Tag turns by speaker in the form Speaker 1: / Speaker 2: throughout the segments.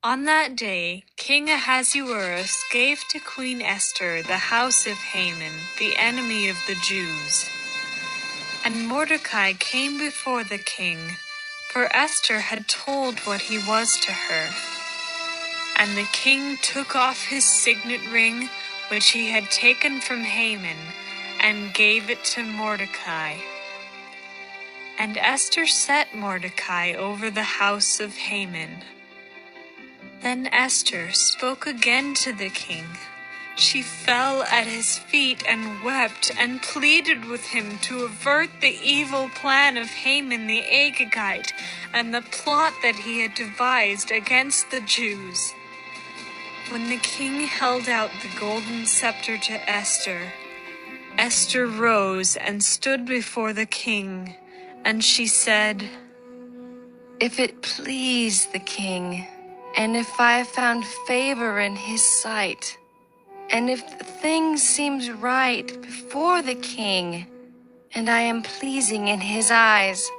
Speaker 1: On that day, King Ahasuerus gave to Queen Esther the house of Haman, the enemy of the Jews. And Mordecai came before the king, for Esther had told what he was to her. And the king took off his signet ring, which he had taken from Haman, and gave it to Mordecai. And Esther set Mordecai over the house of Haman. Then Esther spoke again to the king. She fell at his feet and wept and pleaded with him to avert the evil plan of Haman the Agagite and the plot that he had devised against the Jews. When the king held out the golden scepter to Esther, Esther rose and stood before the king, and she said,
Speaker 2: "If it please the king, and if I have found favor in his sight, and if the thing seems right before the king, and I am pleasing in his eyes,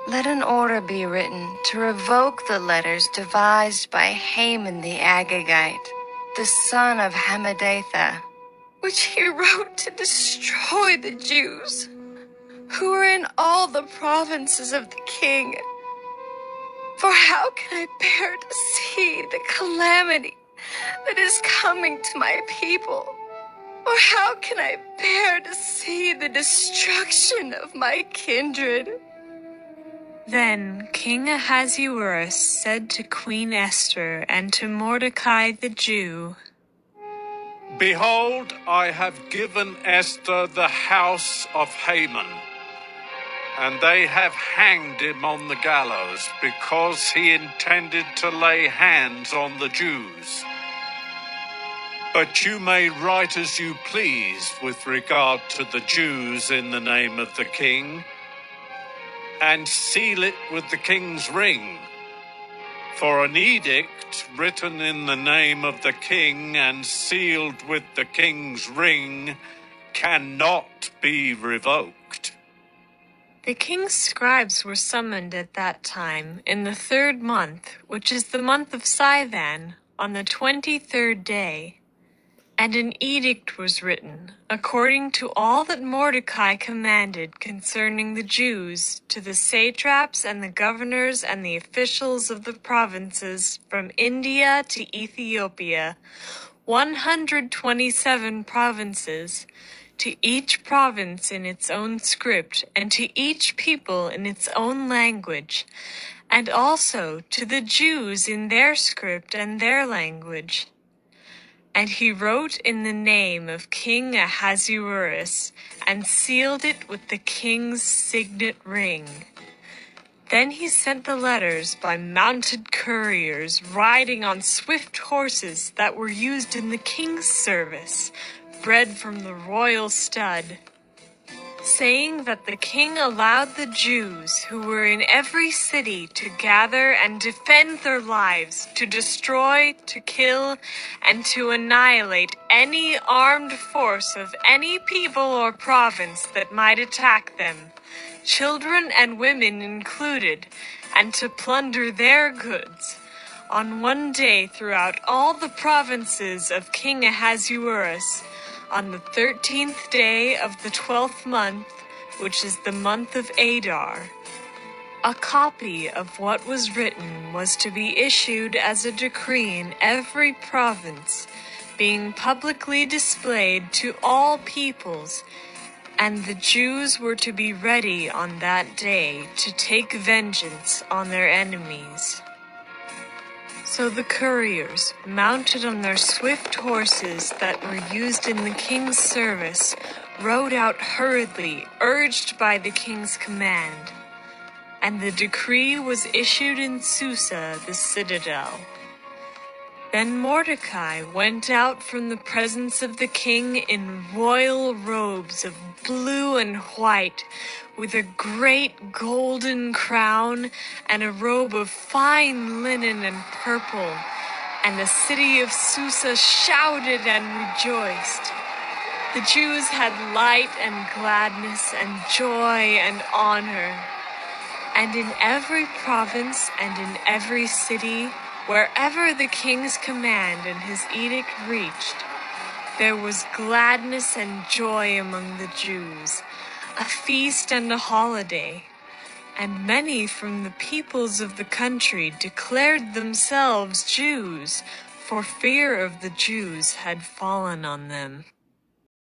Speaker 2: let an order be written to revoke the letters devised by Haman the Agagite, the son of Hammedatha, which he wrote to destroy the Jews, who are in all the provinces of the king. For how can I bear to see the calamity that is coming to my people? Or how can I bear to see the destruction of my kindred?"
Speaker 1: Then King Ahasuerus said to Queen Esther and to Mordecai the Jew,
Speaker 3: "Behold, I have given Esther the house of Haman, and they have hanged him on the gallows because he intended to lay hands on the Jews. But you may write as you please with regard to the Jews in the name of the king, and seal it with the king's ring. For an edict written in the name of the king and sealed with the king's ring cannot be revoked."
Speaker 1: The king's scribes were summoned at that time in the 3rd month, which is the month of Sivan, on the 23rd day. And an edict was written, according to all that Mordecai commanded concerning the Jews, to the satraps and the governors and the officials of the provinces from India to Ethiopia, 127 provinces, to each province in its own script, and to each people in its own language, and also to the Jews in their script and their language. And he wrote in the name of King Ahasuerus, and sealed it with the king's signet ring. Then he sent the letters by mounted couriers riding on swift horses that were used in the king's service, bred from the royal stud, saying that the king allowed the Jews who were in every city to gather and defend their lives, to destroy, to kill, and to annihilate any armed force of any people or province that might attack them, children and women included, and to plunder their goods, on one day throughout all the provinces of King Ahasuerus, on the 13th day of the 12th month, which is the month of Adar. A copy of what was written was to be issued as a decree in every province, being publicly displayed to all peoples, and the Jews were to be ready on that day to take vengeance on their enemies. So the couriers, mounted on their swift horses that were used in the king's service, rode out hurriedly, urged by the king's command. And the decree was issued in Susa, the citadel. Then Mordecai went out from the presence of the king in royal robes of blue and white, with a great golden crown and a robe of fine linen and purple. And the city of Susa shouted and rejoiced. The Jews had light and gladness and joy and honor. And in every province and in every city, Wherever the king's command and his edict reached, there was gladness and joy among the Jews, a feast and a holiday. And many from the peoples of the country declared themselves Jews, for fear of the Jews had fallen on them.